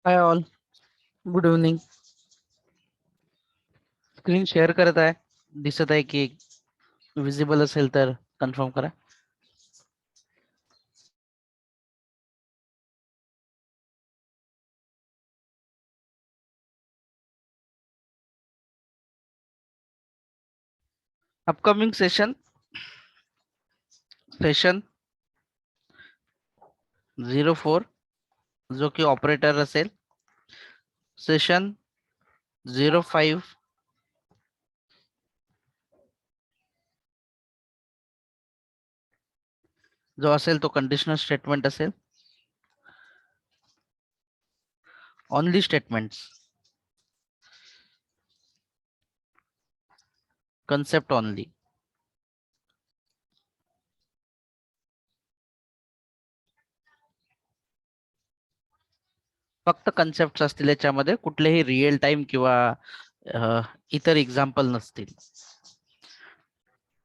Hi all, good evening. Screen share करत आहे. दिसत आहे की विजिबल असेल तर कन्फर्म करा. अपकमिंग सेशन 04 जो की ऑपरेटर असेल. सेशन 05 जो असेल तो कंडिशनल स्टेटमेंट असेल. Only statements, concept only. फक्त कन्सेप्ट असतील याच्यामध्ये, कुठलेही रिअल टाइम किंवा इतर एक्झाम्पल नसतील.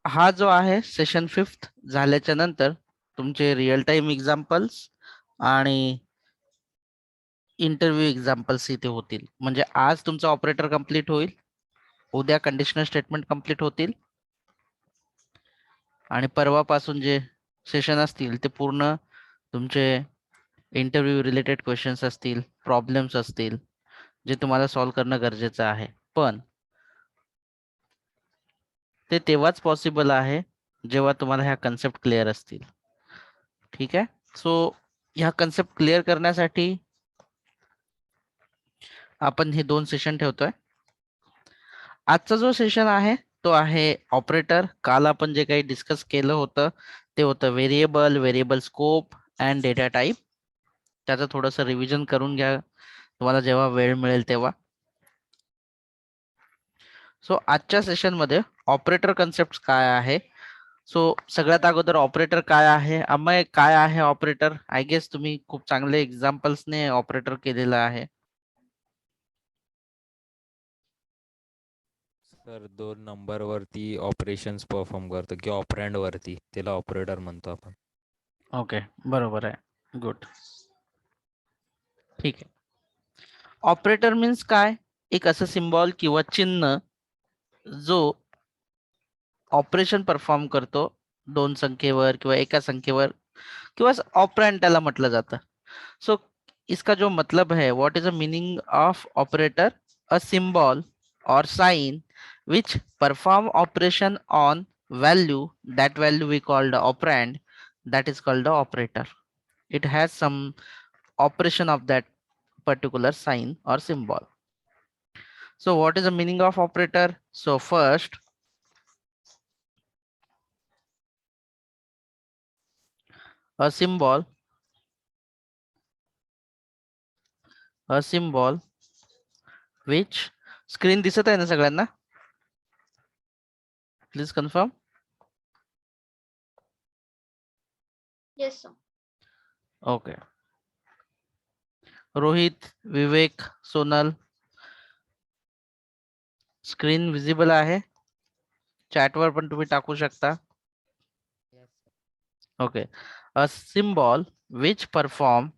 हा जो आहे सेशन 5 झाल्याच्या नंतर तुमचे रिअल टाइम एक्झाम्पल्स आणि इंटरव्ह्यू एक्झाम्पल्स इथे होतील. म्हणजे आज तुमचा ऑपरेटर कंप्लीट होईल, उद्या कंडिशनल स्टेटमेंट कंप्लीट होतील आणि परवापासून जे सेशन असतील ते पूर्ण तुमचे इंटरव्ह्यू रिलेटेड क्वेश्चन्स असतील, प्रॉब्लेम्स असतील, जे तुम्हाला सॉल्व्ह करणं गरजेचं आहे. पण ते तेव्हाच पॉसिबल आहे जेव्हा तुम्हाला ह्या कन्सेप्ट क्लिअर असतील. ठीक आहे. सो ह्या कन्सेप्ट क्लिअर करण्यासाठी आपण हे 2 सेशन ठेवतोय. आजचा जो सेशन आहे तो आहे ऑपरेटर. काल आपण जे काही डिस्कस केलं होतं ते होतं variable, variable scope and data type. त्याचं थोडंसं रिव्हिजन करून घ्या तुम्हाला जेव्हा वेळ मिळेल तेव्हा. सो आजच्या सेशन मध्ये ऑपरेटर कन्सेप्ट काय आहे. सो सगळ्यात अगोदर ऑपरेटर काय आहे, अमय काय आहे ऑपरेटर? आय गेस तुम्ही खूप चांगले एक्झाम्पल्सने ऑपरेटर केलेलं आहे. सर 2 नंबर वरती ऑपरेशन्स परफॉर्म करतो किंवा ऑपरँड वरती, त्याला ऑपरेटर म्हणतो आपण. ओके, बरोबर आहे. गुड. ठीक आहे. ऑपरेटर मीन्स काय? एक असं सिम्बॉल किंवा चिन्ह जो ऑपरेशन परफॉर्म करतो 2 संख्येवर किंवा एका संख्येवर, किंवा ऑपरँड त्याला म्हटलं जातं. सो इसका जो मतलब है, what is the meaning of operator? A symbol or sign which perform operation on value, that value we call the operand, that is called the operator. It has some operation of that particular sign or symbol. So what is the meaning of operator? So first, a symbol which, screen दिसत आहे ना सगळ्यांना? Please confirm. Yes, sir. Okay. Rohit, Vivek, Sonal, screen visible आहे? चॅटवर पण तुम्ही टाकू शकता. Okay. A symbol which perform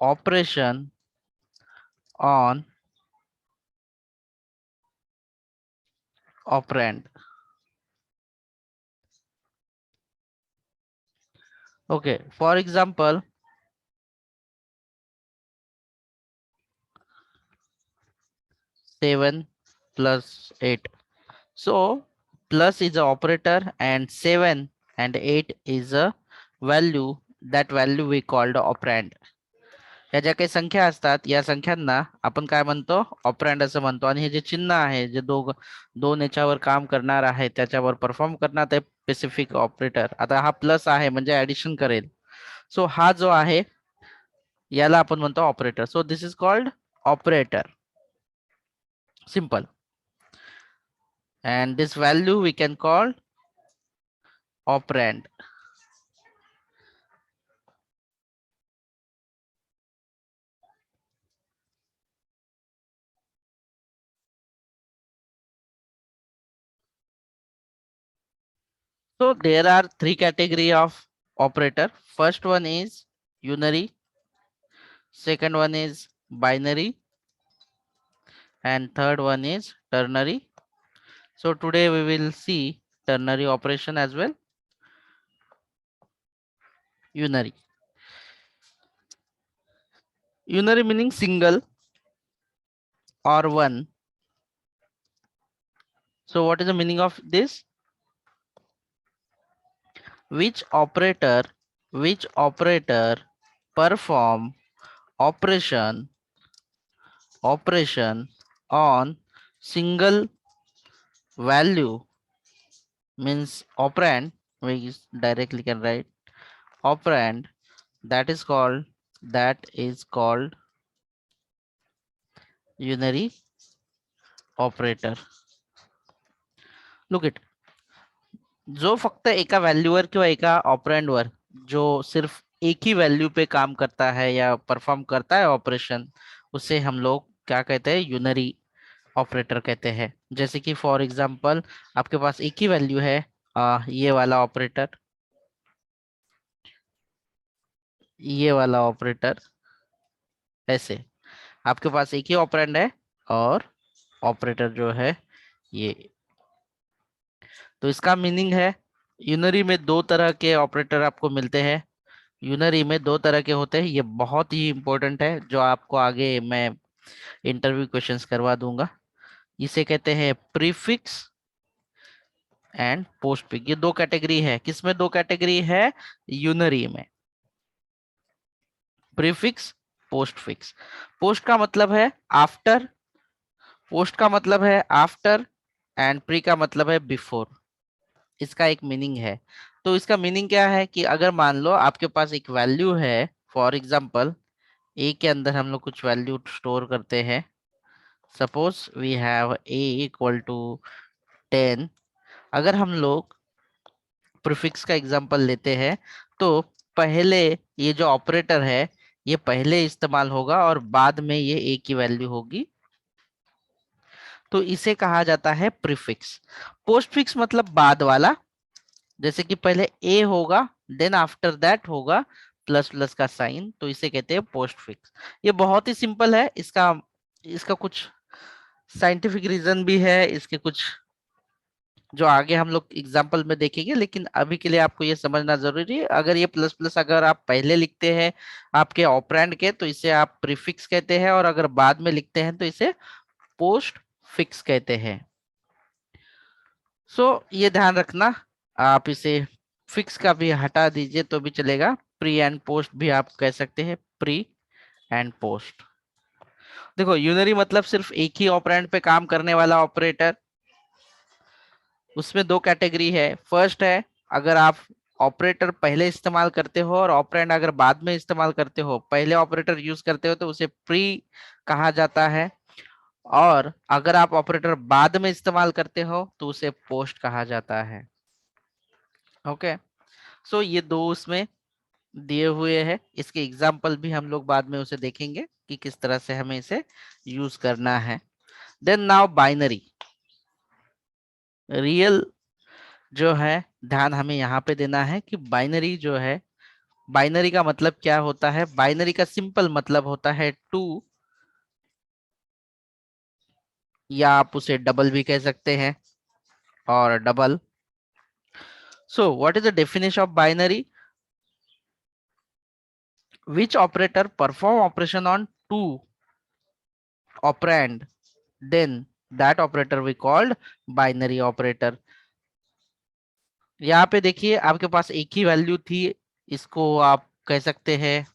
operation on operand. Okay. For example, 7 plus 8. So plus is a operator and 7 and 8 is a value. That value we called operand. या ज्या काही संख्या असतात या संख्यांना आपण काय म्हणतो? ऑपरँड असं म्हणतो. आणि हे जे चिन्ह आहे जे दोन याच्यावर काम करणार आहे त्याच्यावर परफॉर्म करणार आहे स्पेसिफिक ऑपरेटर. आता हा प्लस आहे म्हणजे ऍडिशन करेल. सो हा जो आहे याला आपण म्हणतो operator. So this is called operator. Simple. And this value we can call operand. So there are 3 category of operator. First one is unary, second one is binary, and third one is ternary. So today we will see ternary operation as well. Unary. Unary meaning single or one. So what is the meaning of this? Which operator perform operation on single value, means operand, we directly can write operand, that is called unary operator. Look it, जो फक्त एका व्हॅल्यूवर किंवा एका ऑपरँडवर जो सिर्फ एक ही value पे काम करता है या परफॉर्म करता है ऑपरेशन, उसे हम लोग क्या कहते हैं? यूनरी ऑपरेटर कहते हैं। जैसे कि फॉर एग्जांपल आपके पास एक ही वैल्यू है, ये वाला ऑपरेटर, ये वाला ऑपरेटर, ऐसे आपके पास एक ही ऑपरेंड है और ऑपरेटर जो है ये। तो इसका मीनिंग है यूनरी में दो तरह के ऑपरेटर आपको मिलते हैं। यूनरी में दो तरह के होते हैं, ये बहुत ही इंपॉर्टेंट है, जो आपको आगे मैं इंटरव्यू क्वेश्चंस करवा दूंगा। इसे कहते हैं प्रीफिक्स एंड पोस्टफिक्स। ये दो कैटेगरी है। किसमें दो कैटेगरी है? यूनरी में। Prefix, postfix. पोस्ट का मतलब है आफ्टर, पोस्ट का मतलब है आफ्टर एंड प्री का मतलब है बिफोर। इसका एक मीनिंग है। तो इसका मीनिंग क्या है कि अगर मान लो आपके पास एक वैल्यू है, फॉर एग्जांपल ए के अंदर हम लोग कुछ वैल्यू स्टोर करते हैं। Suppose we have a equal to 10। अगर हम लोग प्रीफिक्स का एग्जांपल लेते हैं तो पहले ये जो ऑपरेटर है ये पहले इस्तेमाल होगा और बाद में ये ए की वैल्यू होगी, तो इसे कहा जाता है प्रीफिक्स। पोस्टफिक्स मतलब बाद वाला, जैसे कि पहले ए होगा देन आफ्टर दैट होगा प्लस प्लस का साइन, तो इसे कहते हैं पोस्टफिक्स। ये बहुत ही सिंपल है। इसका इसका कुछ साइंटिफिक रीजन भी है, इसके कुछ जो आगे हम लोग एग्जाम्पल में देखेंगे, लेकिन अभी के लिए आपको ये समझना जरूरी है। अगर ये प्लस प्लस अगर आप पहले लिखते हैं आपके ऑपरेंड के, तो इसे आप प्रीफिक्स कहते हैं, और अगर बाद में लिखते हैं तो इसे पोस्ट फिक्स कहते हैं। सो ये ध्यान रखना, आप इसे फिक्स का भी हटा दीजिए तो भी चलेगा। प्री एंड पोस्ट भी आप कह सकते हैं, प्री एंड पोस्ट। देखो यूनरी मतलब सिर्फ एक ही ऑपरेंड पे काम करने वाला ऑपरेटर। उसमें दो कैटेगरी है। फर्स्ट है अगर आप ऑपरेटर पहले इस्तेमाल करते हो और ऑपरेंड अगर बाद में इस्तेमाल करते हो, पहले ऑपरेटर यूज करते हो तो उसे प्री कहा जाता है, और अगर आप ऑपरेटर बाद में इस्तेमाल करते हो तो उसे पोस्ट कहा जाता है। ओके, सो ये दो उसमें दिए हुए हैं। इसके एग्जाम्पल भी हम लोग बाद में उसे देखेंगे कि किस तरह से हमें इसे यूज करना है। देन नाउ बाइनरी, रियल जो है ध्यान हमें यहाँ पे देना है कि बाइनरी जो है, बाइनरी का मतलब क्या होता है? बाइनरी का सिंपल मतलब होता है टू, या आप उसे डबल भी कह सकते हैं, और double. So what is the definition of binary? Which operator perform operation on two operand, then that operator we called binary operator। यहाँ पे देखिए आपके पास एक ही वैल्यू थी, इसको आप कह सकते हैं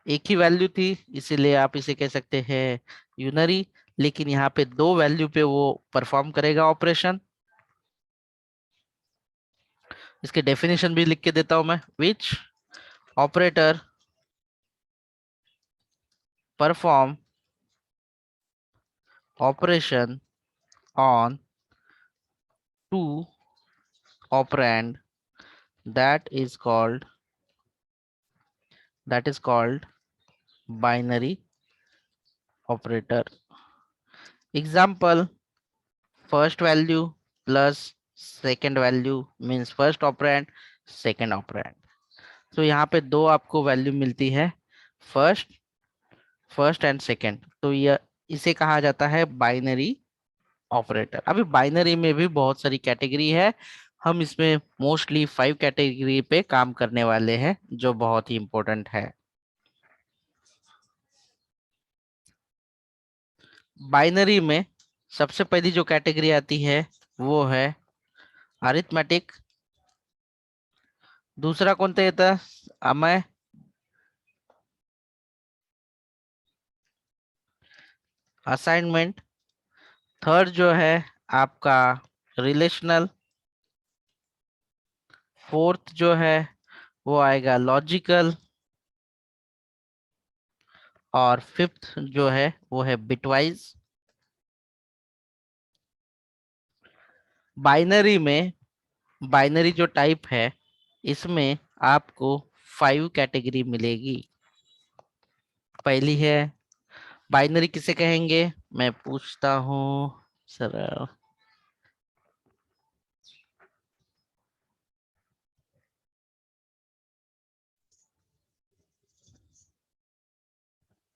एक ही वैल्यू थी, इसीलिए आप इसे कह सकते हैं यूनरी। लेकिन यहाँ पे दो वैल्यू पे वो परफॉर्म करेगा ऑपरेशन। इसके डेफिनेशन भी लिख के देता हूं मैं। Which operator perform operation on two operand, that is called binary operator। Example, first value plus second value means first operand, second operand। तो यहाँ पे दो आपको वैल्यू मिलती है, फर्स्ट एंड सेकंड, तो यह इसे कहा जाता है बाइनरी ऑपरेटर। अभी बाइनरी में भी बहुत सारी कैटेगरी है, हम इसमें मोस्टली 5 कैटेगरी पे काम करने वाले हैं जो बहुत ही इंपॉर्टेंट है। बाइनरी में सबसे पहली जो कैटेगरी आती है वो है अरिथमेटिक। दूसरा कोणतं येतं अमय? असाइनमेंट। थर्ड जो है आपका रिलेशनल। फोर्थ जो है वो आएगा लॉजिकल। और फिफ्थ जो है वो है बिटवाइज। बाइनरी में, बाइनरी जो टाइप है इसमें आपको 5 कैटेगरी मिलेगी। पहली है बाइनरी किसे कहेंगे, मैं पूछता हूँ सर।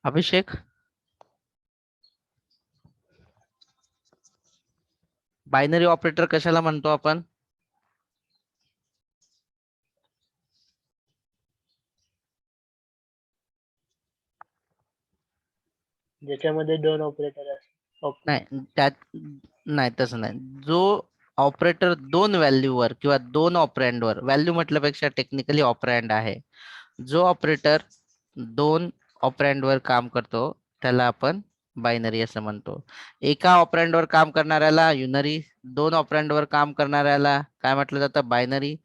अभिषेक, बायनरी ऑपरेटर कशाला म्हणतो आपण? ज्याच्यामध्ये 2 ऑपरेटर असतात. नाही त्यात नाही, तसं नाही. जो ऑपरेटर 2 व्हॅल्यूवर किंवा 2 ऑपरँडवर, व्हॅल्यू म्हटल्यापेक्षा टेक्निकली ऑपरँड आहे, जो ऑपरेटर 2 ऑपरँडवर काम करतो त्याला आपण बायनरी असं म्हणतो. एका ऑपरँडवर काम करणाऱ्याला युनरी, 2 ऑपरँडवर काम करणाऱ्याला काय म्हटलं जातं, बायनरी,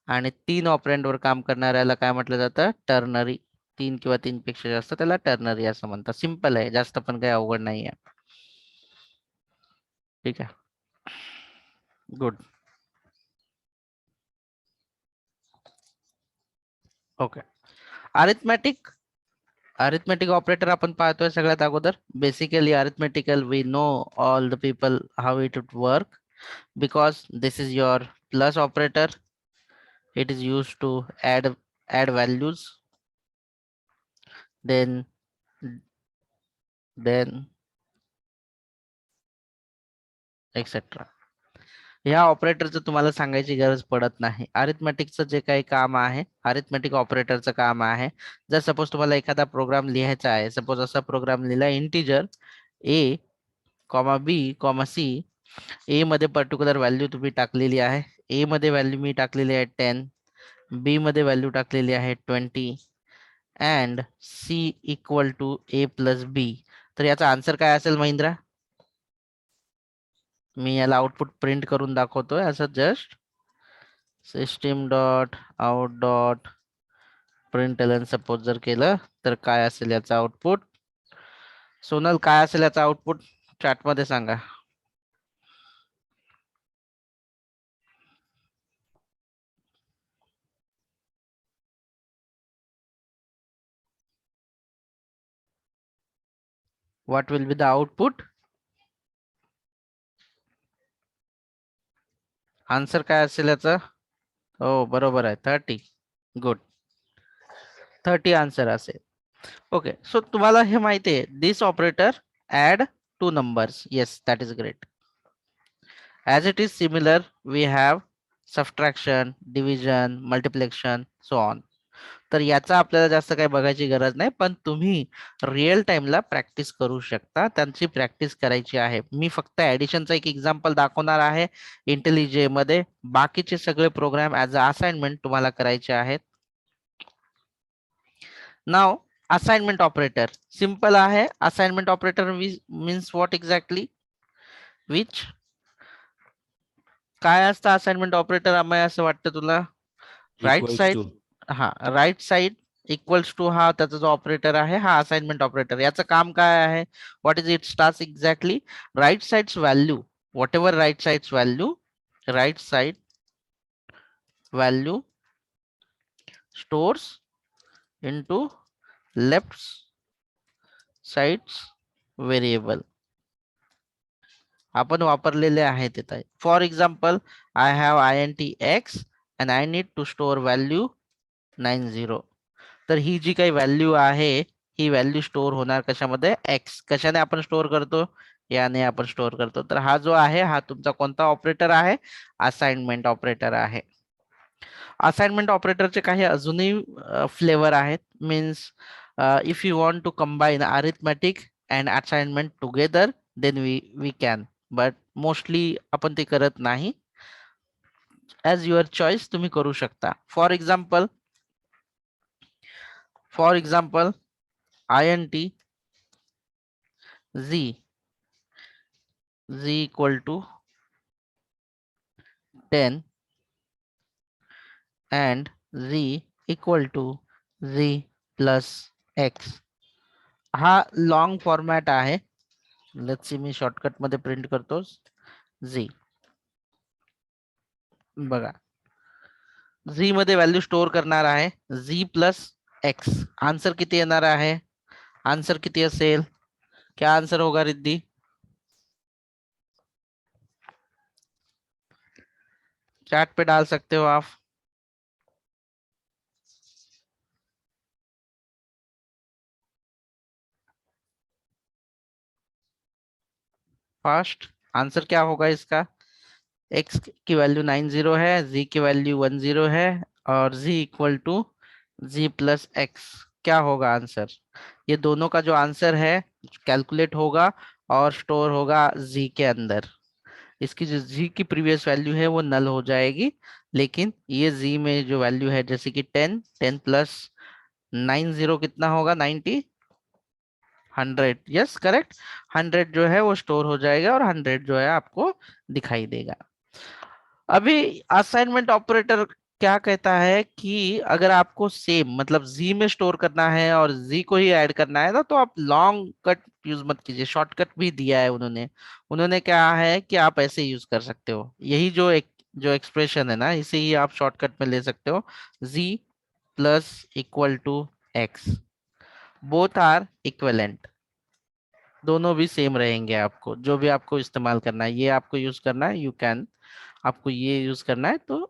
आणि 3 ऑपरँडवर काम करणाऱ्याला काय म्हटलं जातं, टर्नरी. 3 किंवा 3 पेक्षा जास्त त्याला टर्नरी असं म्हणतात. सिंपल आहे, जास्त पण काही अवघड नाही आहे. ठीक आहे, good. Okay. Arithmetic, arithmetic operator आपण पाहतोय सगळ्यात अगोदर. Basically arithmetical we know all the people how it would work, because this is your plus operator. It is used to add values, then etc. ह्या ऑपरेटरचं तुम्हाला सांगायची गरज पडत नाही. अरिथमेटिकचं जे काही काम आहे, अरिथमेटिक ऑपरेटरचं काम आहे. जर सपोज तुम्हाला एखादा प्रोग्राम लिहायचा आहे, सपोज असा प्रोग्राम लिहिला, integer a, b, c. a मध्ये पर्टिक्युलर व्हॅल्यू तुम्ही टाकलेली आहे. a मध्ये व्हॅल्यू मी टाकलेली आहे 10, b मध्ये व्हॅल्यू टाकलेली आहे 20, and c equal to a plus b. तर याचा आन्सर काय असेल महेंद्र? मी याला आउटपुट प्रिंट करून दाखवतोय असं, just system dot out dot println suppose जर केलं तर काय असेल याचा आउटपुट? सोनल, काय असेल याचा आउटपुट चॅट मध्ये सांगा. What will be the output? Answer काय असेल याचा? हो बरोबर आहे, 30. गुड, 30 आन्सर असेल. ओके, सो तुम्हाला हे माहिती आहे, this operator add 2 numbers. Yes, that is great. As it is similar, we have subtraction, division, multiplication, so on. तर याचा आपल्याला जास्त काही बघायची गरज नाही, पण तुम्ही रिअल टाइमला प्रॅक्टिस करू शकता. त्यांची प्रॅक्टिस करायची आहे. मी फक्त ऍडिशनचा एक एक्झाम्पल दाखवणार आहे इंटेलिजे मध्ये. बाकीचे सगळे प्रोग्राम ऍज अ असाइनमेंट तुम्हाला करायचे आहेत. नाव असाइनमेंट ऑपरेटर सिंपल आहे. Assignment operator means what exactly, which काय असतं असाइनमेंट ऑपरेटर अमय, असं वाटतं तुला? Right Equals side, to. हा राईट साइड इक्वल्स टू, हा त्याचा जो ऑपरेटर आहे हा असाइनमेंट ऑपरेटर. याचं काम काय आहे, what is its task exactly? Right side's value, whatever right side's value, right side value stores into left side's variable. आपण वापरलेले आहे तिथे. For example, I have int x and I need to store value 90. तर ही जी काही value आहे ही value store होणार कशामध्ये, x. कशाने आपण स्टोअर करतो, याने आपण स्टोअर करतो. तर हा जो आहे हा तुमचा कोणता ऑपरेटर आहे, असाइनमेंट ऑपरेटर आहे. असाइनमेंट ऑपरेटरचे काही अजूनही फ्लेवर आहेत. Means if you want to combine arithmetic and assignment together then we can, but mostly आपण ते करत नाही. ॲज युअर चॉईस तुम्ही करू शकता. For example INT z equal to 10 and z equal to z plus x. हा long format आहे. Let's see, me shortcut मध्ये प्रिंट करतो. z बघा, z मध्ये व्हॅल्यू स्टोअर करणार आहे z प्लस x. आन्सर किती येणार आहे, आन्सर किती असेल, क्या आंसर होगा रिद्धी? चैट पे डाल सकते हो आप. फास्ट आंसर क्या होगा इसका, x की वैल्यू 90 है, z की वैल्यू 10 है और z equal to z plus x. क्या होगा आंसर, ये दोनों का जो आंसर है कैलकुलेट होगा और स्टोर होगा z के अंदर. इसकी जो z की प्रीवियस वैल्यू है वो नल हो जाएगी, लेकिन ये z में जो वैल्यू है जैसे कि 10 प्लस 90 कितना होगा, 90, 100. यस करेक्ट, 100 जो है वो स्टोर हो जाएगा और 100 जो है आपको दिखाई देगा. अभी असाइनमेंट ऑपरेटर क्या कहता है कि अगर आपको सेम मतलब z में स्टोर करना है और z को ही ऐड करना है ना, तो आप लॉन्ग कट यूज मत कीजिए. शॉर्टकट भी दिया है उन्होंने क्या है कि आप ऐसे यूज कर सकते हो. यही जो एक्सप्रेशन है ना, इसे ही आप शॉर्टकट में ले सकते हो. z plus equal to x, both are equivalent, दोनों भी सेम रहेंगे. आपको जो भी आपको इस्तेमाल करना है, ये आपको यूज करना है, यू कैन. आपको ये यूज करना है तो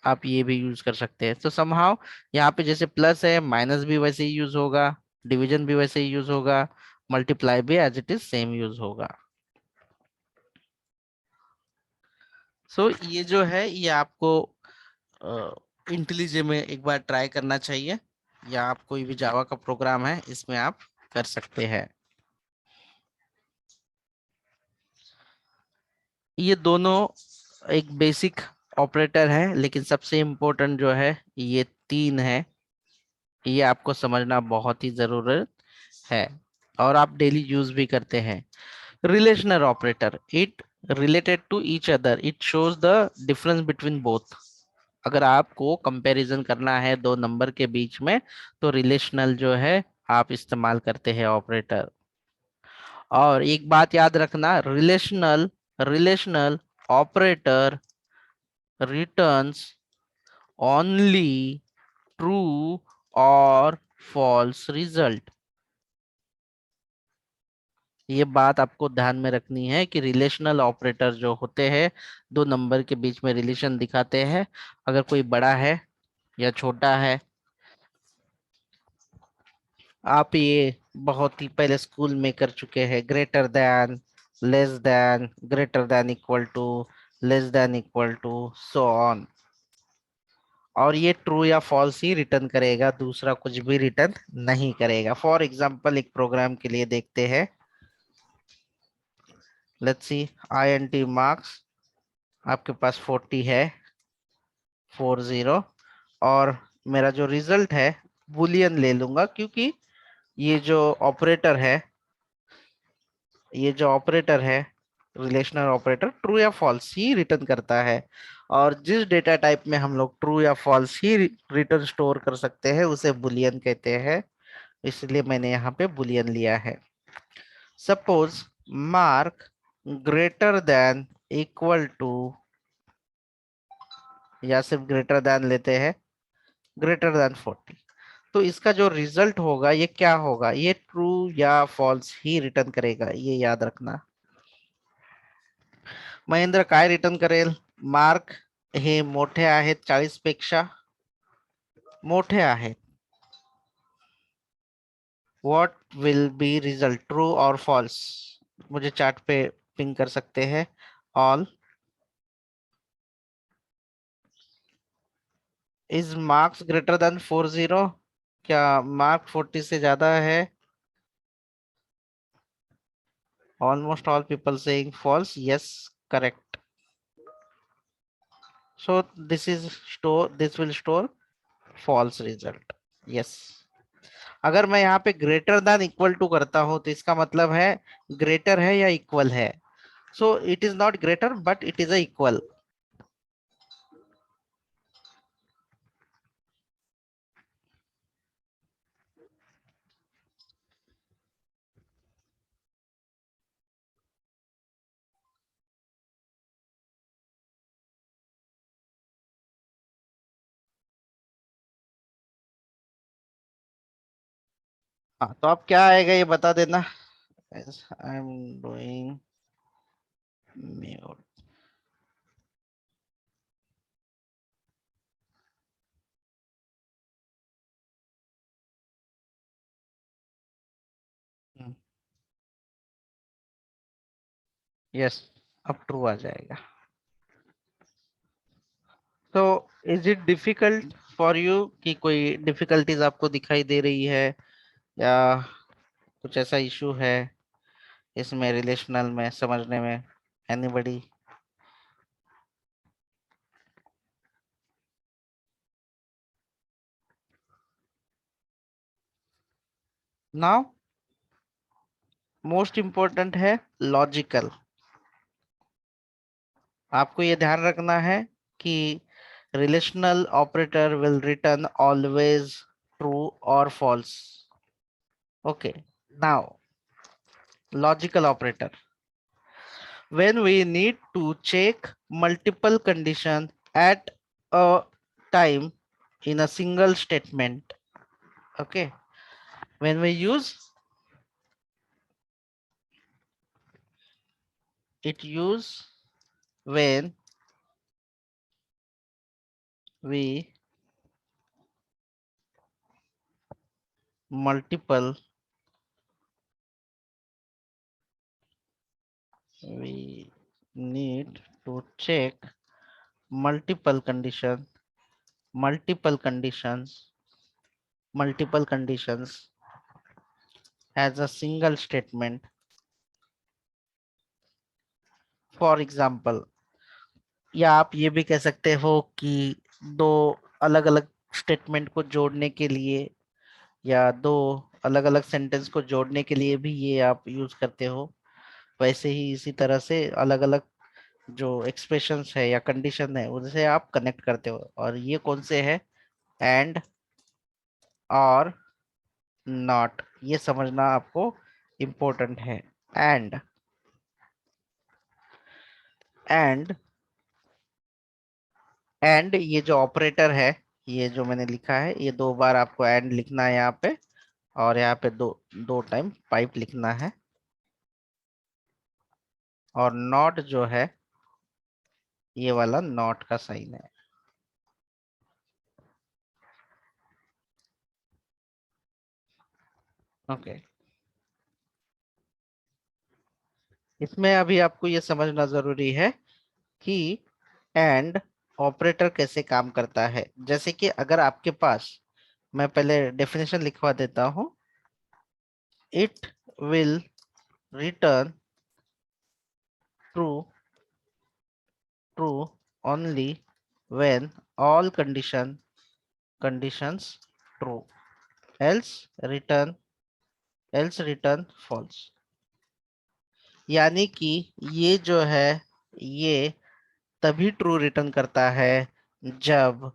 आप ये भी यूज कर सकते हैं. तो समहाउ यहाँ पे जैसे प्लस है, माइनस भी वैसे ही यूज होगा, डिवीजन भी वैसे ही यूज होगा, मल्टीप्लाई भी as it is same use होगा. सो ये जो है ये आपको इंटेलिजे में एक बार ट्राई करना चाहिए, या आप कोई भी जावा का प्रोग्राम है इसमें आप कर सकते हैं. ये दोनों एक बेसिक ऑपरेटर है, लेकिन सबसे इम्पोर्टेंट जो है ये 3 है. ये आपको समझना बहुत ही जरूरत है और आप डेली यूज भी करते हैं. Relational operator, it related to each other, it shows the difference between both. अगर आपको कंपैरिजन करना है दो नंबर के बीच में, तो रिलेशनल जो है आप इस्तेमाल करते हैं ऑपरेटर. और एक बात याद रखना, relational operator returns only true और फॉल्स रिजल्ट. ये बात आपको ध्यान में रखनी है कि रिलेशनल ऑपरेटर जो होते हैं दो नंबर के बीच में रिलेशन दिखाते हैं. अगर कोई बड़ा है या छोटा है, आप ये बहुत ही पहले स्कूल में कर चुके हैं. Greater than, less than, greater than equal to, less than equal to, so on. और ये ट्रू या फॉल्स ही रिटर्न करेगा, दूसरा कुछ भी रिटर्न नहीं करेगा. फॉर एग्जांपल एक प्रोग्राम के लिए देखते हैं. लेट्स सी, INT मार्क्स आपके पास 40 है, 40, और मेरा जो रिजल्ट है बुलियन ले लूंगा, क्योंकि ये जो ऑपरेटर है रिलेशनल ऑपरेटर ट्रू या फॉल्स ही रिटर्न करता है. और जिस डेटा टाइप में हम लोग ट्रू या फॉल्स ही रिटर्न स्टोर कर सकते हैं उसे बुलियन कहते हैं, इसलिए मैंने यहाँ पे बुलियन लिया है. Suppose mark greater than equal to, या सिर्फ ग्रेटर देन लेते हैं, ग्रेटर देन 40. तो इसका जो रिजल्ट होगा ये क्या होगा, ये ट्रू या फॉल्स ही रिटर्न करेगा, ये याद रखना. महेंद्र काय रिटर्न करेल, मार्क हे मोठे आहेत 40 पेक्षा, मोठे आहेत. What will be result, true और फॉल्स? मुझे चार्ट पे पिंग कर सकते हैं all. Is marks greater than 40? क्या मार्क 40 से ज्यादा है? Almost all people saying false, yes, correct. So this will store false result. Yes. अगर मैं यहाँ पे ग्रेटर देन इक्वल टू करता हूँ तो इसका मतलब है ग्रेटर है या इक्वल है। So it is not greater but it is a equal. हाँ, तो अब क्या आएगा ये बता देना। I am doing mute. Yes, अब ट्रू आ जाएगा। तो is it difficult for you कि कोई डिफिकल्टीज आपको दिखाई दे रही है या कुछ ऐसा इशू है इसमें रिलेशनल में समझने में? एनीबडी? नाउ मोस्ट इंपॉर्टेंट है लॉजिकल। आपको ये ध्यान रखना है कि relational operator will return always true और false. Okay, now logical operator, when we need to check multiple condition at a time in a single statement. Okay, when we use when we multiple we need to check multiple condition multiple conditions as a single statement. For example, या आप ये भी कह सकते हो कि दो अलग अलग स्टेटमेंट को जोड़ने के लिए या दो अलग अलग सेंटेंस को जोड़ने के लिए भी ये आप यूज करते हो। वैसे ही इसी तरह से अलग अलग जो एक्सप्रेशंस है या कंडीशन है उनसे आप कनेक्ट करते हो। और ये कौन से है? एंड और नॉट, ये समझना आपको इम्पोर्टेंट है। एंड एंड एंड ये जो ऑपरेटर है, ये जो मैंने लिखा है, ये दो बार आपको एंड लिखना है यहाँ पे, और यहाँ पे दो दो टाइम पाइप लिखना है। और नॉट जो है ये वाला नॉट का साइन है। ओके, इसमें अभी आपको ये समझना जरूरी है कि एंड ऑपरेटर कैसे काम करता है। जैसे कि अगर आपके पास, मैं पहले डेफिनेशन लिखवा देता हूं, it will return true only when all conditions true, else return false। यानी कि ये जो है ये तभी ट्रू रिटर्न करता है जब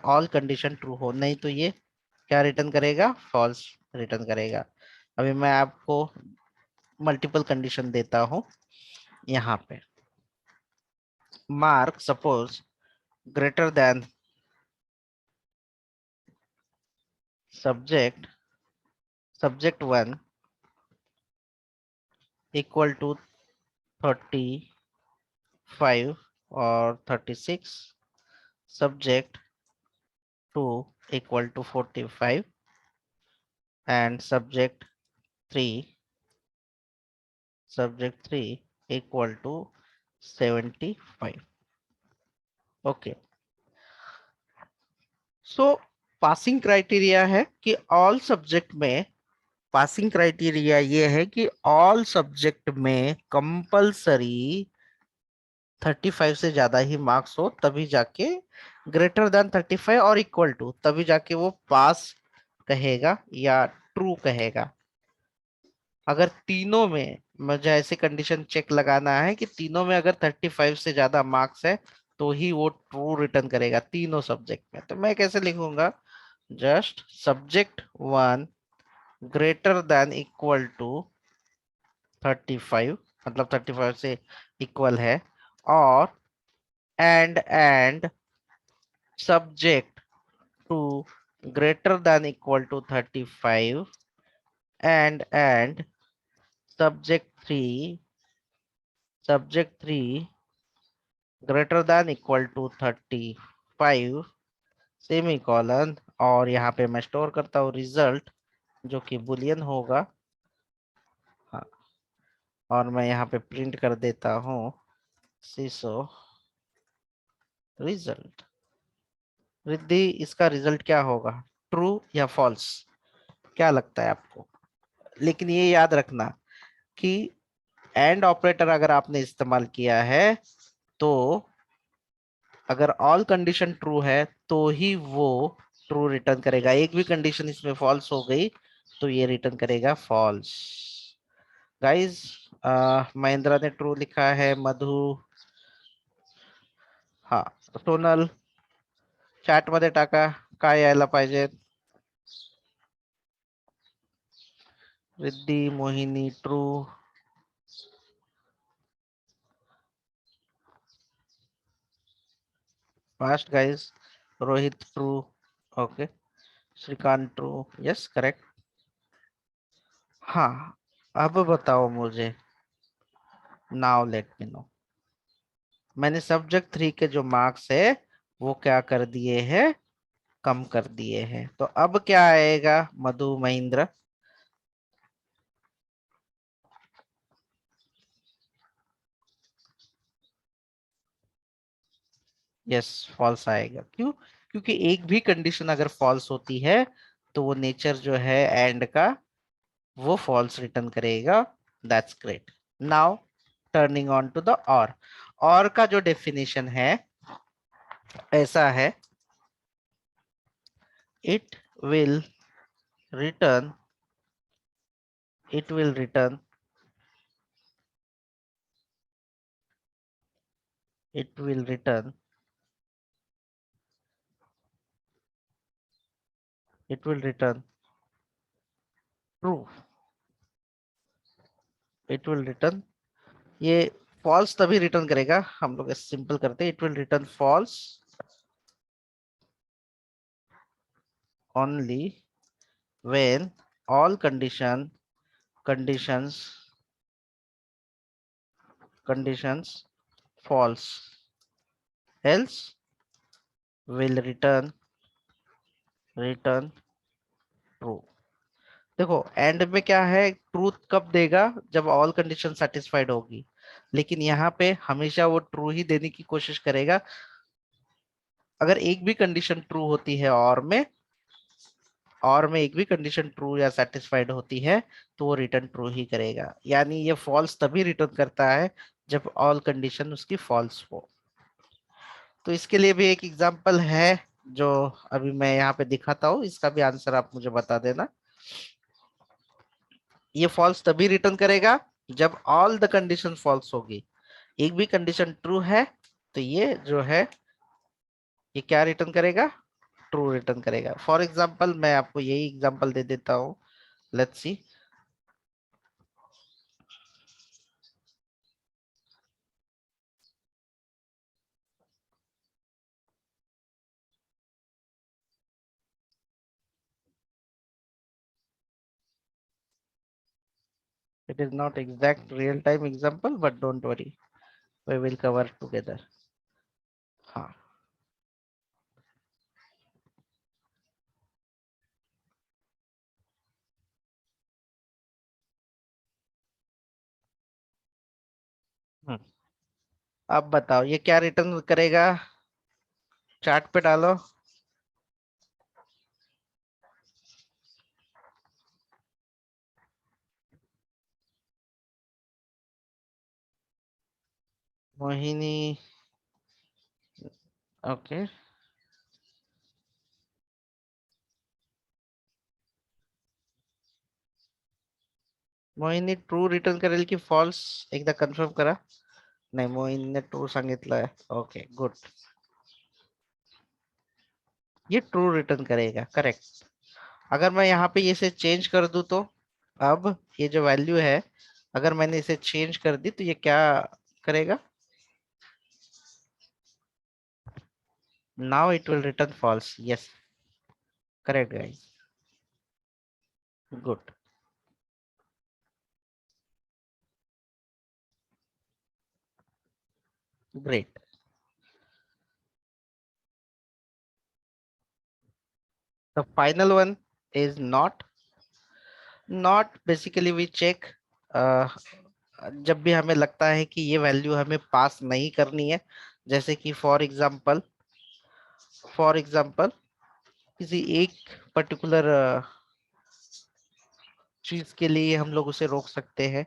ऑल कंडीशन ट्रू हो, नहीं तो ये क्या रिटर्न करेगा? फॉल्स रिटर्न करेगा। अभी मैं आपको मल्टीपल कंडीशन देता हूं यहाँ पे। Mark suppose greater than subject 1 equal to 35 or 36, subject 2 equal to 45, and subject 3 equal to 75. Okay. So passing criteria है कि ऑल सब्जेक्ट में, पासिंग क्राइटेरिया ये है कि ऑल सब्जेक्ट में कंपलसरी 35 से ज्यादा ही मार्क्स हो, तभी जाके ग्रेटर देन 35 और इक्वल टू, तभी जाके वो पास कहेगा या ट्रू कहेगा। अगर तीनों में मुझे ऐसे कंडीशन चेक लगाना है कि तीनों में अगर 35 से ज्यादा मार्क्स है तो ही वो ट्रू रिटर्न करेगा तीनों सब्जेक्ट में। तो मैं कैसे लिखूंगा, just subject 1 greater than equal to 35, मतलब 35 से इक्वल है, और and subject 2 greater than equal to 35 and subject 3 greater than equal to 35 semicolon, और यहाँ पे मैं स्टोर करता हूँ रिजल्ट जो कि बुलियन होगा। हाँ, और मैं यहाँ पे प्रिंट कर देता हूँ सीसो रिजल्ट। रिद्धि, इसका रिजल्ट क्या होगा, ट्रू या फॉल्स, क्या लगता है आपको? लेकिन ये याद रखना कि एंड ऑपरेटर अगर आपने इस्तेमाल किया है तो अगर ऑल कंडीशन ट्रू है तो ही वो ट्रू रिटर्न करेगा। एक भी कंडीशन इसमें फॉल्स हो गई तो ये रिटर्न करेगा फॉल्स। गाइस, महेंद्रा ने ट्रू लिखा है, मधु, हाँ, सोनल चॅट मध्ये टाका काय यायला पाहिजे। Riddhi, Mohini true, fast guys, Rohit true, okay, Shrikant true, yes correct. हाँ, अब बताओ मुझे, नाउ लेट मी नो, मैंने सब्जेक्ट 3 के जो मार्क्स है वो क्या कर दिए हैं, कम कर दिए हैं। तो अब क्या आएगा मधु, महेंद्र? यस, फॉल्स आएगा। क्यों? क्योंकि एक भी कंडीशन अगर फॉल्स होती है तो वो नेचर जो है एंड का वो फॉल्स रिटर्न करेगा। That's great. Now turning on to the or का जो डेफिनेशन है ऐसा है, it will return it will return it will return it will return true, it will return, ये false तभी रिटर्न करेगा, हम लोग सिंपल करते हैं, it will return false only when all conditions false, else will return true। देखो and में क्या है, ट्रूथ कब देगा, जब ऑल कंडीशन सेटिस्फाइड होगी, लेकिन यहाँ पे हमेशा वो ट्रू ही देने की कोशिश करेगा। अगर एक भी कंडीशन ट्रू होती है और में एक भी कंडीशन ट्रू या सेटिस्फाइड होती है तो वो रिटर्न ट्रू ही करेगा। यानी ये फॉल्स तभी रिटर्न करता है जब ऑल कंडीशन उसकी फॉल्स हो। तो इसके लिए भी एक एग्जांपल है जो अभी मैं यहाँ पे दिखाता हूँ, इसका भी आंसर आप मुझे बता देना। ये फॉल्स तभी रिटर्न करेगा जब ऑल द कंडीशन फॉल्स होगी। एक भी कंडीशन ट्रू है तो ये जो है ये क्या रिटर्न करेगा, ट्रू रिटर्न करेगा। फॉर एग्जांपल मैं आपको यही एग्जांपल दे देता हूँ, let's see. It is not exact real time example, but don't worry, we will cover together. हाँ, अब बताओ ये क्या रिटर्न करेगा, चार्ट पे डालो। Mohini, okay. Mohini true return करेल की फॉल्स, एकदा कन्फर्म करा. नाही, मोहिनीने ट्रू सांगितलंय. Okay good. ये ट्रू रिटर्न करेगा, करेक्ट. अगर मैं यहाँ पे इसे चेंज कर दूं तो अब ये जो वैल्यू है, अगर मैंने इसे चेंज कर दी तो ये क्या करेगा? Now it will return false. Yes, correct guys, good. Great. The final one is not. Not basically we check जब भी हमें लगता है कि ये वैल्यू हमें पास नहीं करनी है, जैसे कि फॉर एग्जांपल किसी एक पर्टिकुलर चीज के लिए हम लोग उसे रोक सकते हैं.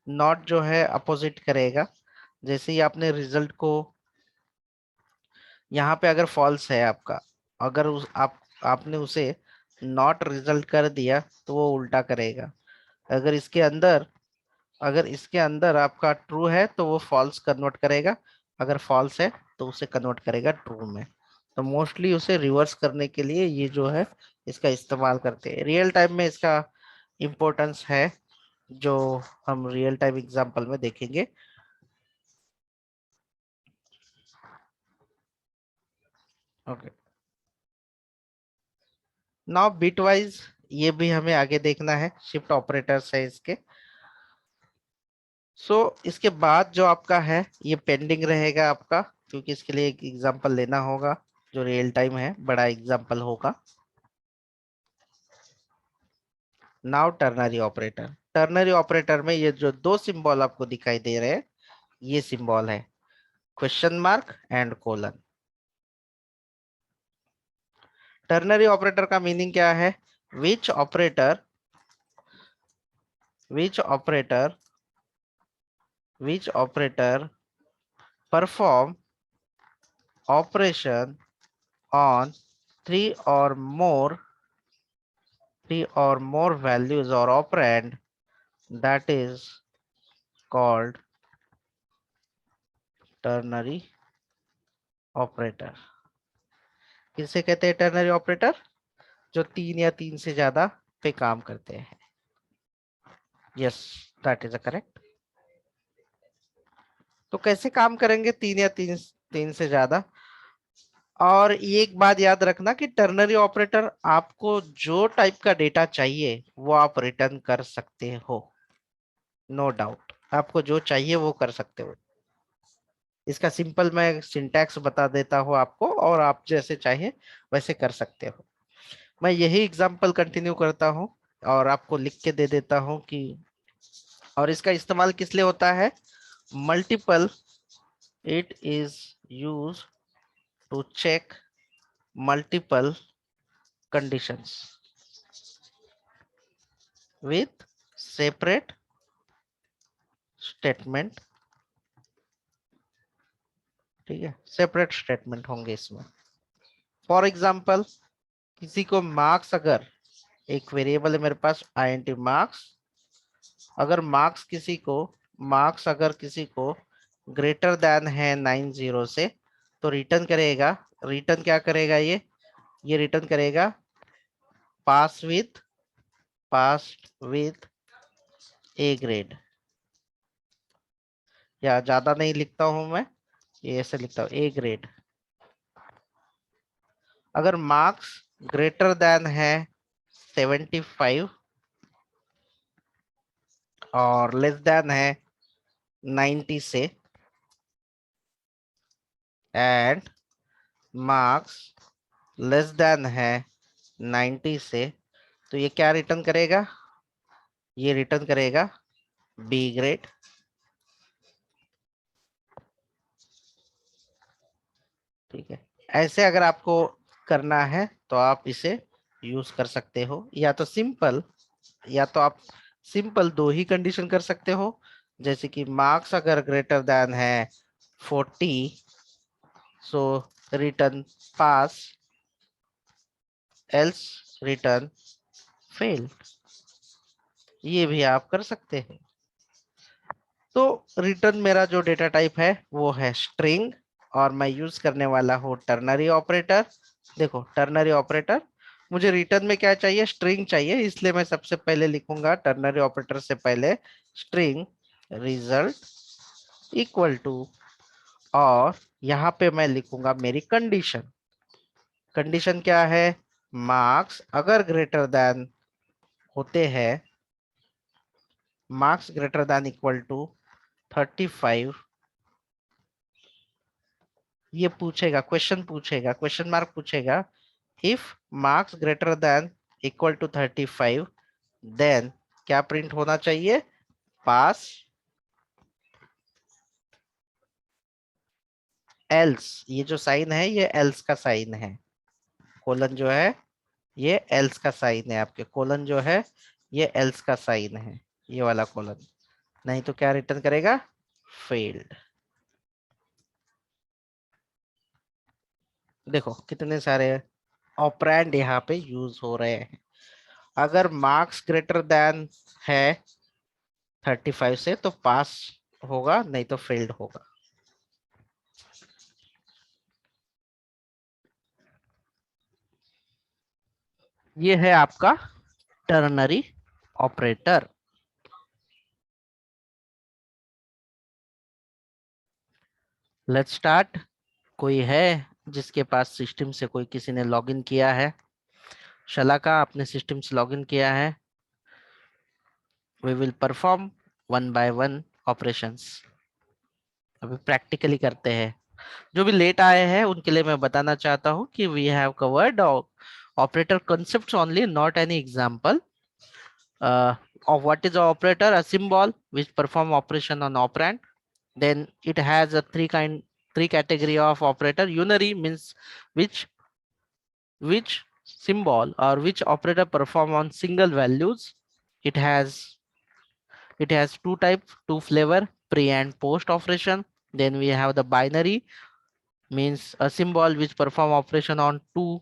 नॉट जो है अपोजिट करेगा. जैसे ही आपने रिजल्ट को यहाँ पे अगर फॉल्स है आपका, अगर आपने उसे नॉट रिजल्ट कर दिया तो वो उल्टा करेगा. अगर इसके अंदर आपका ट्रू है तो वो फॉल्स कन्वर्ट करेगा. अगर फॉल्स है तो उसे कन्वर्ट करेगा ट्रू में. तो मोस्टली उसे रिवर्स करने के लिए ये जो है इसका इस्तेमाल करते हैं. रियल टाइम में इसका इम्पोर्टेंस है, जो हम रियल टाइम एग्जांपल में देखेंगे. ओके, नाउ बिटवाइज ये भी हमें आगे देखना है. शिफ्ट ऑपरेटर्स है इसके. इसके बाद जो आपका है ये पेंडिंग रहेगा आपका, क्योंकि इसके लिए एक एग्जांपल लेना होगा जो रियल टाइम है, बड़ा एग्जांपल होगा. नाउ टर्नरी ऑपरेटर में ये जो दो सिंबल आपको दिखाई दे रहे हैं, ये सिंबल है question mark and colon. Ternary operator का मीनिंग क्या है? Which operator perform operation on three or more values or operand, that is called ternary operator. किसे कहते हैं ternary operator? जो 3 या 3 से ज्यादा पे काम करते हैं. Yes, that is correct. तो कैसे काम करेंगे 3 या 3 से ज्यादा? और एक बात याद रखना कि टर्नरी ऑपरेटर आपको जो टाइप का डेटा चाहिए वो आप रिटर्न कर सकते हो. नो डाउट, आपको जो चाहिए वो कर सकते हो. इसका सिंपल मैं सिंटैक्स बता देता हूँ आपको, और आप जैसे चाहे वैसे कर सकते हो. मैं यही एग्जांपल कंटिन्यू करता हूँ और आपको लिख के दे देता हूँ कि, और इसका इस्तेमाल किस लिए होता है? Multiple, it is use to check multiple conditions with separate statement. ठीक है, सेपरेट स्टेटमेंट होंगे इसमें. फॉर एग्जाम्पल किसी को मार्क्स, अगर एक वेरिएबल है मेरे पास int मार्क्स, अगर अगर किसी को ग्रेटर देन है 90 से, तो रिटर्न क्या करेगा? ये रिटर्न करेगा पास विथ ए ग्रेड. या ज्यादा नहीं लिखता हूं मैं, ये ऐसे लिखता हूं ए ग्रेड. अगर मार्क्स ग्रेटर देन है 75 और लेस देन है 90 से, एंड मार्क्स लेस देन है 90 से, तो ये क्या रिटर्न करेगा? ये रिटर्न करेगा बी ग्रेड. ठीक है, ऐसे अगर आपको करना है तो आप इसे यूज कर सकते हो, या तो सिंपल, या तो आप सिंपल दो ही कंडीशन कर सकते हो, जैसे कि मार्क्स अगर ग्रेटर देन है 40, सो रिटर्न पास, एल्स रिटर्न फेल। ये भी आप कर सकते हैं। तो रिटर्न मेरा जो डेटा टाइप है वो है स्ट्रिंग, और मैं यूज करने वाला हूँ टर्नरी ऑपरेटर। देखो टर्नरी ऑपरेटर, मुझे रिटर्न में क्या चाहिए, स्ट्रिंग चाहिए, इसलिए मैं सबसे पहले लिखूंगा टर्नरी ऑपरेटर से पहले स्ट्रिंग रिजल्ट इक्वल टू, और यहाँ पे मैं लिखूंगा मेरी कंडीशन। कंडीशन क्या है, मार्क्स अगर ग्रेटर देन होते हैं, marks greater than equal to 35, ये पूछेगा, क्वेश्चन पूछेगा, क्वेश्चन मार्क पूछेगा, if marks greater than equal to 35, then क्या प्रिंट होना चाहिए, पास, एल्स, ये जो साइन है ये एल्स का साइन है, कोलन जो है ये एल्स का साइन है, आपके कोलन जो है ये एल्स का साइन है, ये वाला कोलन, नहीं तो क्या रिटर्न करेगा, फेल्ड। देखो कितने सारे ऑपरेंड यहाँ पे यूज हो रहे हैं। अगर मार्क्स ग्रेटर देन है 35 से तो पास होगा, नहीं तो फेल्ड होगा। ये है आपका टर्नरी ऑपरेटर। Let's start. कोई है जिसके पास सिस्टम से कोई किसी ने लॉगिन किया है, शलाका आपने सिस्टम से लॉगिन किया है, we will perform one by one operations. अभी प्रैक्टिकली करते हैं। जो भी लेट आए हैं उनके लिए मैं बताना चाहता हूँ कि we have covered operator concepts only, not any example of what is an operator. A symbol which perform operation on operand. Then it has a three category of operator. Unary means which symbol or which operator perform on single values. It has two type, two flavor, pre and post operation. Then we have the binary, means a symbol which perform operation on two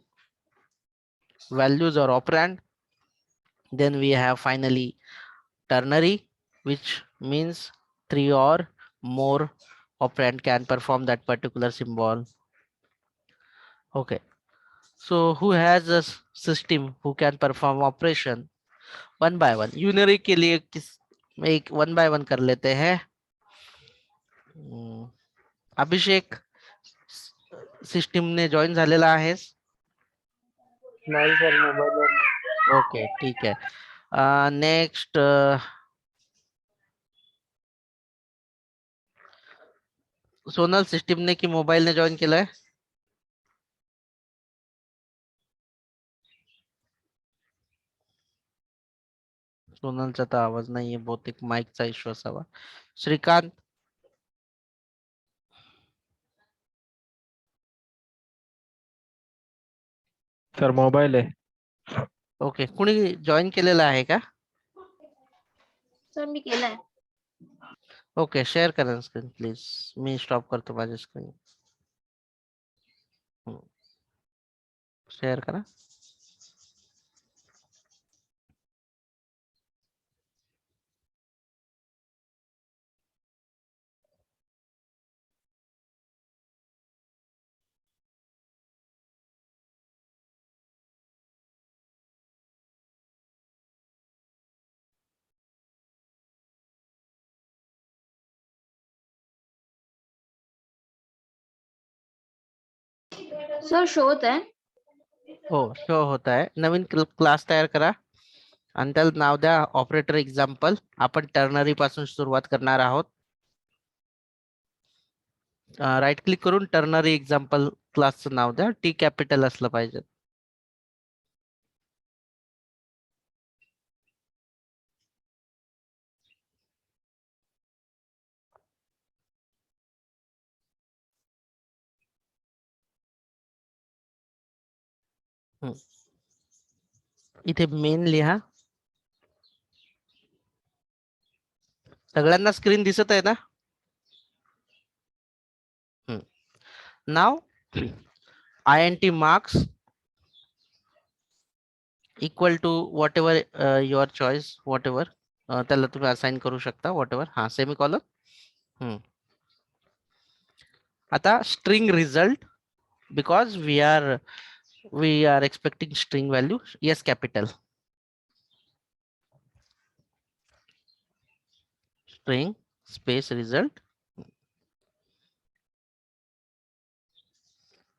values or operand. Then we have finally ternary, which means three or more operand can perform that particular symbol. Okay, so who has a system who can perform operation one by one? Unary के लिए किस, एक one by one कर लेते हैं। अभिषेक system ने join झालेला आहेस? नाही सर, मोबाईलवर नाही. ओके ठीक आहे. नेक्स्ट सोनल सिस्टम ने की मोबाईल ने जॉइन केलंय? सोनलचा तर आवाज नाहीये, बहुतेक माईकचा इश्यू असावा. श्रीकांत, सर मोबाईल आहे. ओके, कुणी जॉइन केलेला आहे का? सर मी केलाय. ओके, शेअर करा स्क्रीन प्लीज. मी स्टॉप करतो माझी स्क्रीन. शेअर करा. सर शो होत आहे. हो, शो होत आहे. नवीन क्लास तयार करा आणि त्याला नाव द्या ऑपरेटर एक्झाम्पल. आपण टर्नरी पासून सुरुवात करणार आहोत. राईट क्लिक करून टर्नरी एक्झाम्पल क्लासचं नाव द्या. टी कॅपिटल असलं पाहिजे. इथे मेन लिहा. सगळ्यांना स्क्रीन दिसत आहे ना? नाव INT marks equal to whatever your choice, whatever त्याला तुम्ही असाइन करू शकता, whatever. हा सेमीकॉलन. आता string result, because we are expecting string value. Yes capital. String space result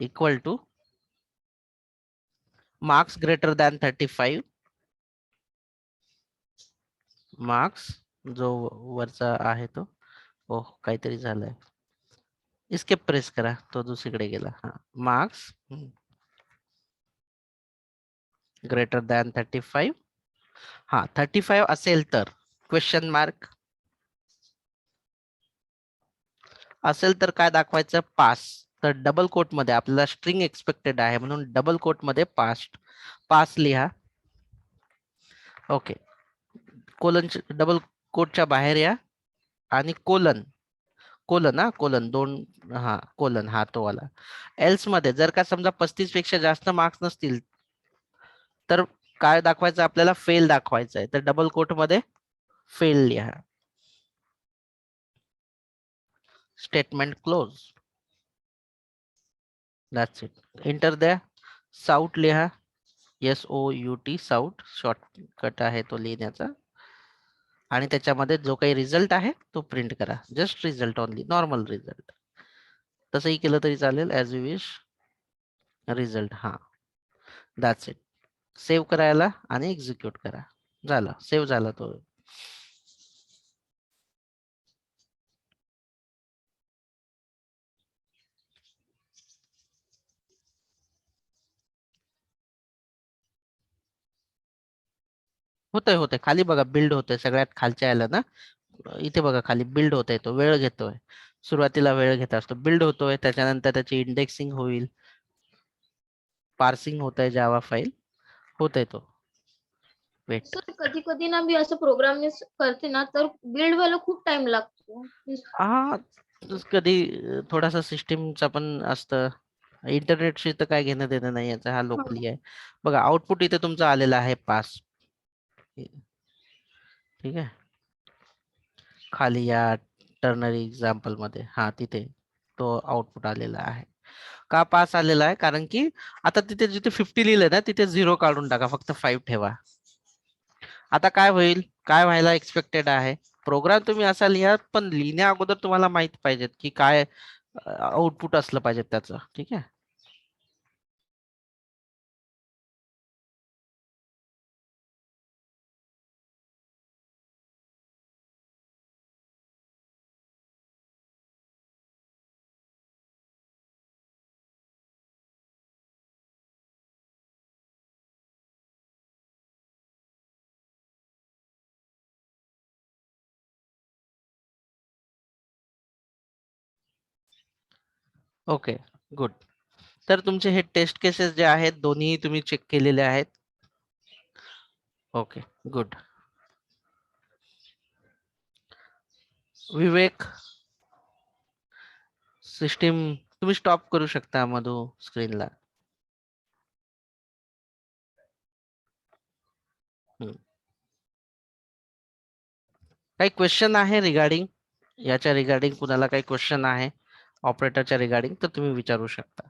equal to marks greater than 35. Marks जो वरचा आहे तो, ओह काहीतरी झालंय, इस्केप प्रेस करा, तो दुसरीकडे गेला. हा मार्क्स ग्रेटर दॅन 35. हा 35 असेल तर क्वेश्चन मार्क, असेल तर काय दाखवायचं, पास. तर डबल कोट मध्ये आपल्याला स्ट्रिंग एक्सपेक्टेड आहे म्हणून डबल कोट मध्ये पास लिहा. ओके. कोलन डबल कोटच्या बाहेर या आणि कोलन दोन, हा कोलन हा तो वाला. एल्स मध्ये जर का समजा 35 पेक्षा जास्त मार्क्स नसतील तर काय दाखवायचं आपल्याला, फेल दाखवायचं आहे. तर डबल कोट मध्ये फेल लिहा. Statement close. That's it. Enter द्या. साऊट लिहा. SOUT साऊट शॉर्टकट आहे तो लिहिण्याचा. आणि त्याच्यामध्ये जो काही रिझल्ट आहे तो प्रिंट करा. Just result only, normal result. तसंही केलं तरी चालेल, ऍज यू विश. रिझल्ट, हा दॅट्स इट. सेव्ह करायला आणि एक्झिक्यूट करा. झालं, सेव्ह झाला तो. होतंय खाली बघा, बिल्ड होतंय सगळ्यात खालच्या याला ना. इथे बघा खाली बिल्ड होतोय, तो वेळ घेतोय. सुरुवातीला वेळ घेत असतो, बिल्ड होतोय, त्याच्यानंतर त्याची इंडेक्सिंग होईल, पार्सिंग होत आहे जावा फाईल, होतंय तो. वेट. सर कधी कधी ना मी असं प्रोग्राम करते ना तर बिल्ड व्हायला खूप टाइम लागतो. हा कधी थोडासा सिस्टीमचा पण असतं. इंटरनेटशी तर काय घेणं देणं नाही याचा, हा लोकली आहे. बघा आउटपुट इथे तुमचं आलेलं आहे पास. ठीक आहे, खाली या टर्नरी एक्झाम्पल मध्ये, हा तिथे तो आउटपुट आलेला आहे. का पास आलेला आहे, कारण की आता तिथे जिथे 50 लिहिलंय ना तिथे 0 काढून टाका, फक्त 5 ठेवा. आता काय होईल, काय व्हायला एक्सपेक्टेड आहे. प्रोग्राम तुम्ही असा लिहा, पण लिहिण्या अगोदर तुम्हाला माहित पाहिजेत की काय आउटपुट असलं पाहिजे त्याचं. ठीक आहे. Okay good. तर तुमचे हे टेस्ट केसेस जे आहेत दोन्ही तुम्ही चेक केलेले आहेत. Okay good. विवेक, सिस्टीम तुम्ही स्टॉप करू शकता मधू स्क्रीनला. काही क्वेश्चन आहे रिगार्डिंग याच्या, रिगार्डिंग कुणाला काही क्वेश्चन आहे ऑपरेटरच्या रिगार्डिंग, तर तुम्ही विचारू शकता.